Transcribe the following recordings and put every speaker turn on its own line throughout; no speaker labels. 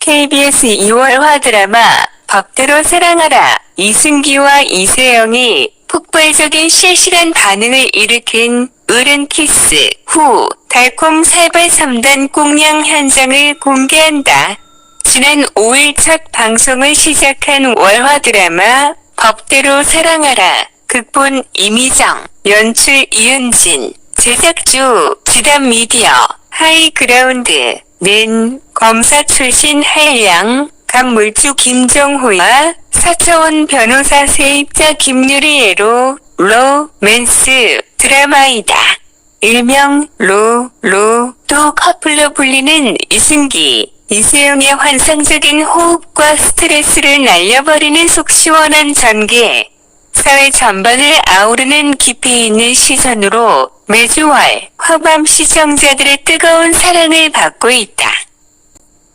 KBS 2월화 드라마 법대로 사랑하라 이승기와 이세영이 폭발적인 실시간 반응을 일으킨 으른 키스 후 달콤 살벌 3단 꽁냥 현장을 공개한다. 지난 5일 첫 방송을 시작한 월화 드라마 법대로 사랑하라 극본 이미정, 연출 이은진, 제작주 지담미디어 하이그라운드는 검사 출신 한량, 간물주 김정호와 4차원 변호사 세입자 김유리애로 로맨스 드라마이다. 일명 또 커플로 불리는 이승기, 이세영의 환상적인 호흡과 스트레스를 날려버리는 속 시원한 전개, 사회 전반을 아우르는 깊이 있는 시선으로 매주 월 화밤 시청자들의 뜨거운 사랑을 받고 있다.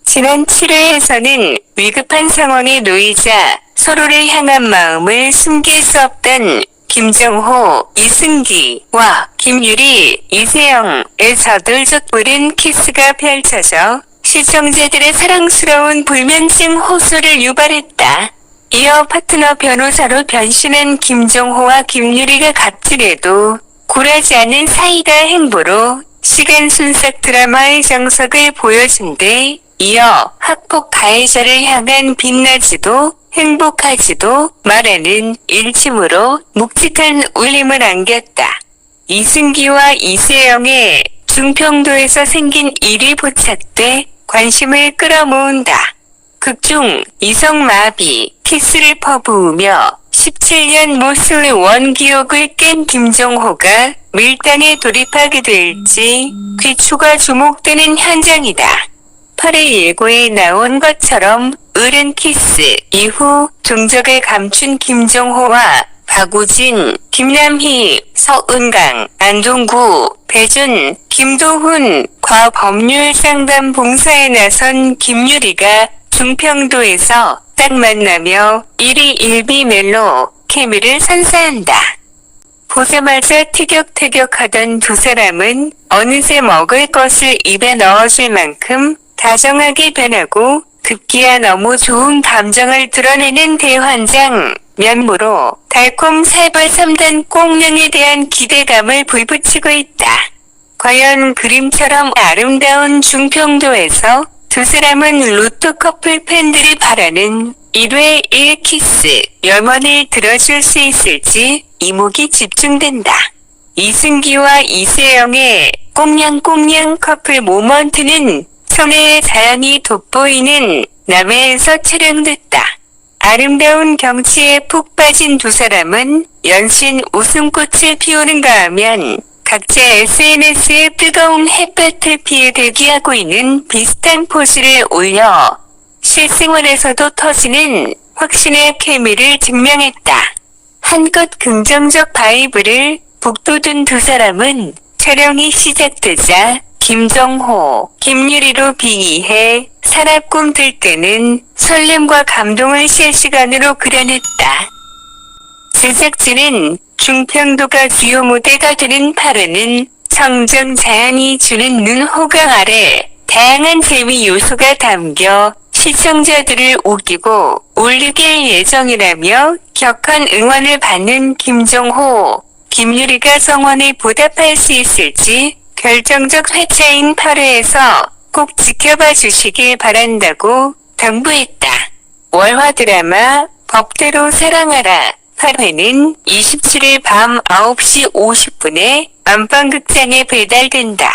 지난 7회에서는 위급한 상황에 놓이자 서로를 향한 마음을 숨길 수 없던 김정호, 이승기와 김유리, 이세영의 저돌적 으른 키스가 펼쳐져 시청자들의 사랑스러운 불면증 호소를 유발했다. 이어 파트너 변호사로 변신한 김정호와 김유리가 갑질해도 굴하지 않은 사이다 행보로 시간 순삭 드라마의 정석을 보여준 데 이어 학폭 가해자를 향한 빛나지도 행복하지도 말하는 일침으로 묵직한 울림을 안겼다. 이승기와 이세영의 중평도에서 생긴 일이 포착돼 관심을 끌어모은다. 극중 이성마비 키스를 퍼부으며 17년 모쏠 원기옥을 깬 김정호가 밀당에 돌입하게 될지 귀추가 주목되는 현장이다. 8회 예고에 나온 것처럼 으른 키스 이후 종적을 감춘 김정호와 박우진, 김남희, 서은강, 안동구, 배준, 김도훈과 법률 상담 봉사에 나선 김유리가 중평도에서 딱 만나며 일희일비멜로 케미를 선사한다. 보자마자 티격태격하던 두 사람은 어느새 먹을 것을 입에 넣어줄 만큼 다정하게 변하고 급기야 너무 좋은 감정을 드러내는 대환장 면모로 달콤 살벌 3단 꽁냥에 대한 기대감을 불붙이고 있다. 과연 그림처럼 아름다운 중평도에서 두 사람은 로또 커플 팬들이 바라는 1회 1키스 염원을 들어줄 수 있을지 이목이 집중된다. 이승기와 이세영의 꽁냥꽁냥 커플 모먼트는 천혜의 자연이 돋보이는 남해에서 촬영됐다. 아름다운 경치에 푹 빠진 두 사람은 연신 웃음꽃을 피우는가 하면 각자 SNS에 뜨거운 햇볕을 피해 대기하고 있는 비슷한 포즈를 올려 실생활에서도 터지는 확신의 케미를 증명했다. 한껏 긍정적 바이브를 북돋운 두 사람은 촬영이 시작되자 김정호, 김유리로 빙의해 산악꿈 들 때는 설렘과 감동을 실시간으로 그려냈다. 제작진은 중평도가 주요 무대가 되는 8회는 청정 자연이 주는 눈 호강 아래 다양한 재미 요소가 담겨 시청자들을 웃기고 울리게 할 예정이라며 격한 응원을 받는 김정호, 김유리가 성원에 보답할 수 있을지 결정적 회차인 8회에서 꼭 지켜봐 주시길 바란다고 당부했다. 월화 드라마 법대로 사랑하라 8회는 27일 밤 9시 50분에 안방극장에 배달된다.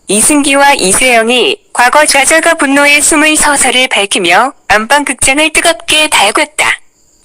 이승기와 이세영이 과거 좌절과 분노의 숨을 서서를 밝히며 안방극장을 뜨겁게 달궜다.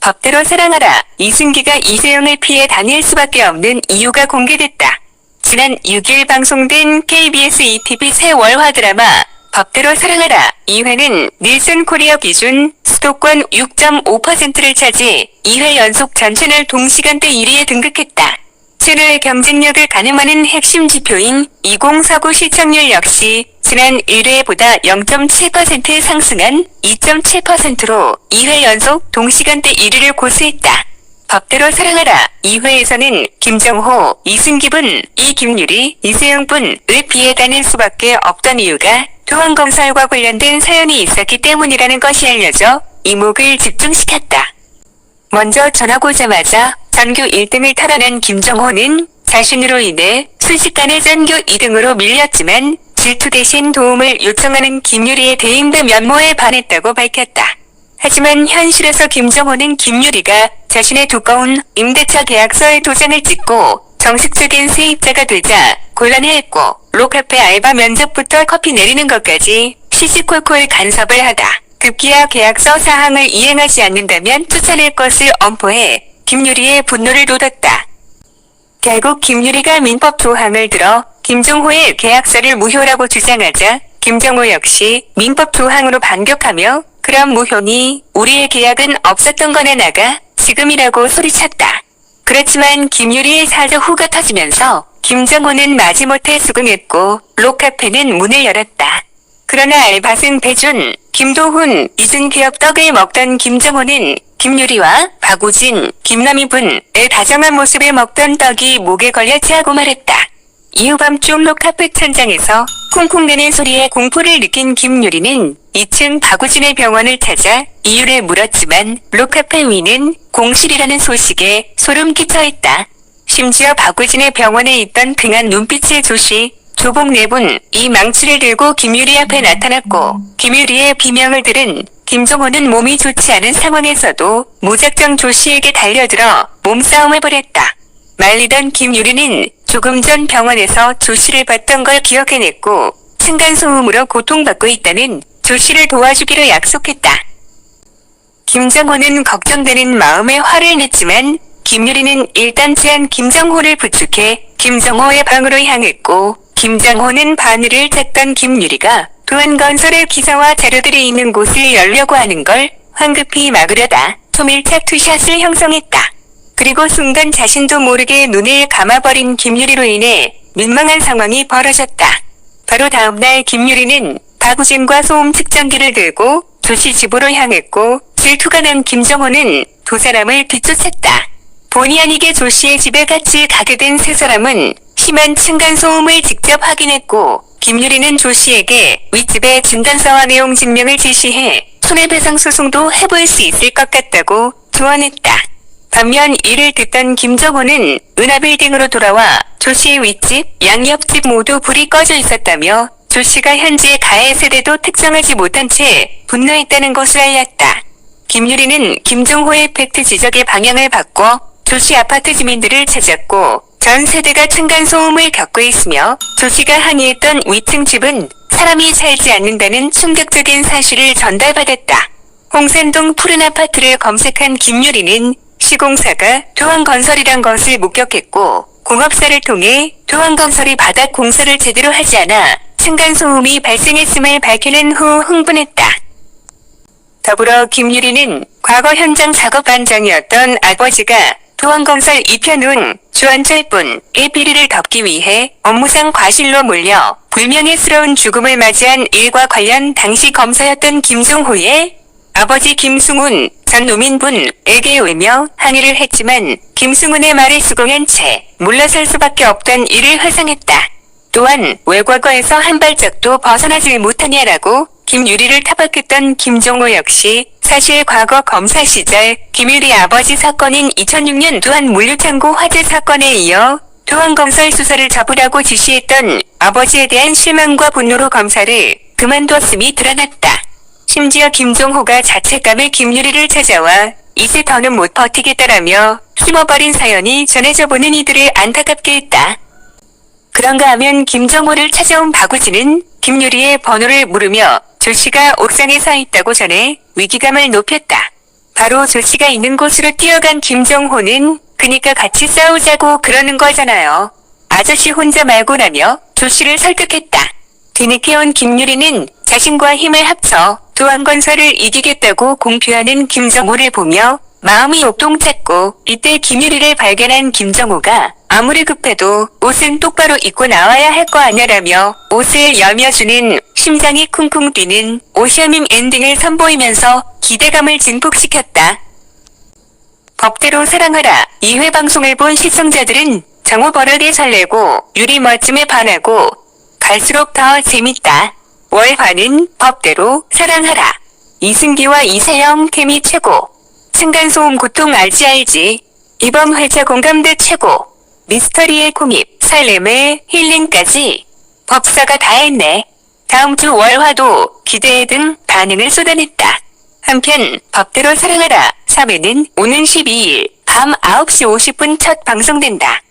법대로 사랑하라 이승기가 이세영을 피해 다닐 수밖에 없는 이유가 공개됐다. 지난 6일 방송된 KBS ETV 새 월화 드라마 법대로 사랑하라 2회는 닐슨 코리아 기준 수도권 6.5%를 차지 2회 연속 전 채널 동시간대 1위에 등극했다. 채널의 경쟁력을 가늠하는 핵심 지표인 2049 시청률 역시 지난 1회보다 0.7% 상승한 2.7%로 2회 연속 동시간대 1위를 고수했다. 법대로 사랑하라 2회에서는 김정호, 이승기분, 이김유리, 이세영분을 피해 다닐 수밖에 없던 이유가 도안건설과 관련된 사연이 있었기 때문이라는 것이 알려져 이목을 집중시켰다. 먼저 전학 오자마자 전교 1등을 탈환한 김정호는 자신으로 인해 순식간에 전교 2등으로 밀렸지만 질투 대신 도움을 요청하는 김유리의 대인배 면모에 반했다고 밝혔다. 하지만 현실에서 김정호는 김유리가 자신의 두꺼운 임대차 계약서에 도장을 찍고 정식적인 세입자가 되자 곤란해했고 록카페 알바 면접부터 커피 내리는 것까지 시시콜콜 간섭을 하다 급기야 계약서 사항을 이행하지 않는다면 쫓아낼 것을 엄포해 김유리의 분노를 돋았다. 결국 김유리가 민법 조항을 들어 김정호의 계약서를 무효라고 주장하자 김정호 역시 민법 조항으로 반격하며 그럼 무효니 우리의 계약은 없었던 거네 나가 지금이라고 소리쳤다. 그렇지만 김유리의 사저후가 터지면서 김정호는 마지못해 수긍했고 록카페는 문을 열었다. 그러나 알바생 배준, 김도훈, 이준기업 떡을 먹던 김정호는 김유리와 박우진, 김남희분의 다정한 모습에 먹던 떡이 목에 걸려 짜고 말했다. 이후 밤중 록카페 천장에서 쿵쿵대는 소리에 공포를 느낀 김유리는 2층 박우진의 병원을 찾아 이유를 물었지만 록카페 위는 공실이라는 소식에 소름 끼쳐 있다. 심지어 박우진의 병원에 있던 등한 눈빛의 조씨, 조복 네분 이 망치를 들고 김유리 앞에 나타났고 김유리의 비명을 들은 김정호는 몸이 좋지 않은 상황에서도 무작정 조씨에게 달려들어 몸싸움을 벌였다. 말리던 김유리는 조금 전 병원에서 조씨를 봤던 걸 기억해냈고 층간소음으로 고통받고 있다는 조씨를 도와주기로 약속했다. 김정호는 걱정되는 마음에 화를 냈지만 김유리는 일단 제한 김정호를 부축해 김정호의 방으로 향했고 김정호는 바늘을 찼던 김유리가 도안건설의 기사와 자료들이 있는 곳을 열려고 하는 걸 황급히 막으려다 초밀착 투샷을 형성했다. 그리고 순간 자신도 모르게 눈을 감아버린 김유리로 인해 민망한 상황이 벌어졌다. 바로 다음날 김유리는 박우진과 소음 측정기를 들고 조씨 집으로 향했고 질투가 난 김정호는 두 사람을 뒤쫓았다. 본의 아니게 조씨의 집에 같이 가게 된 세 사람은 심한 층간소음을 직접 확인했고 김유리는 조씨에게 윗집의 진단서와 내용 증명을 제시해 손해배상 소송도 해볼 수 있을 것 같다고 조언했다. 반면 이를 듣던 김정호는 은하빌딩으로 돌아와 조씨의 윗집, 양옆집 모두 불이 꺼져 있었다며 조씨가 현재 가해 세대도 특정하지 못한 채 분노했다는 것을 알렸다. 김유리는 김정호의 팩트 지적의 방향을 바꿔 조씨 아파트 주민들을 찾았고 전 세대가 층간소음을 겪고 있으며 조씨가 항의했던 위층 집은 사람이 살지 않는다는 충격적인 사실을 전달받았다. 홍산동 푸른 아파트를 검색한 김유리는 시공사가 도안건설이란 것을 목격했고 공업사를 통해 도안건설이 바닥 공사를 제대로 하지 않아 층간소음이 발생했음을 밝히는 후 흥분했다. 더불어 김유리는 과거 현장 작업반장이었던 아버지가 도안건설 이편훈, 주한철분의 비리를 덮기 위해 업무상 과실로 몰려 불명예스러운 죽음을 맞이한 일과 관련 당시 검사였던 김종호의 아버지 김승훈 전 노민분에게 울며 항의를 했지만 김승훈의 말에 수긍한 채 물러설 수밖에 없던 이를 회상했다. 또한 왜 과거에서 한 발짝도 벗어나지 못하냐라고 김유리를 타박했던 김종호 역시 사실 과거 검사 시절 김유리 아버지 사건인 2006년 도안 물류창고 화재 사건에 이어 도안건설 수사를 접으라고 지시했던 아버지에 대한 실망과 분노로 검사를 그만두었음이 드러났다. 심지어 김종호가 자책감에 김유리를 찾아와 이제 더는 못 버티겠다라며 숨어버린 사연이 전해져 보는 이들을 안타깝게 했다. 그런가 하면 김정호를 찾아온 박우진은 김유리의 번호를 물으며 조씨가 옥상에 서 있다고 전해 위기감을 높였다. 바로 조씨가 있는 곳으로 뛰어간 김정호는 그니까 같이 싸우자고 그러는 거잖아요. 아저씨 혼자 말고라며 조씨를 설득했다. 뒤늦게 온 김유리는 자신과 힘을 합쳐 도안건설을 이기겠다고 공표하는 김정호를 보며 마음이 요동쳤고 이때 김유리를 발견한 김정호가 아무리 급해도 옷은 똑바로 입고 나와야 할 거 아냐라며 옷을 여며주는 심장이 쿵쿵 뛰는 오셔밈 엔딩을 선보이면서 기대감을 증폭시켰다. 법대로 사랑하라 2회 방송을 본 시청자들은 정호 버릇에 설레고 유리 멋짐에 반하고 갈수록 더 재밌다. 월화는 법대로 사랑하라. 이승기와 이세영 케미 최고. 층간소음 고통 알지. 이번 활자 공감대 최고. 미스터리의 코믹, 살렘의 힐링까지 법사가 다 했네. 다음 주 월화도 기대해 등 반응을 쏟아냈다. 한편 법대로 사랑하라 3회는 오는 12일 밤 9시 50분 첫 방송된다.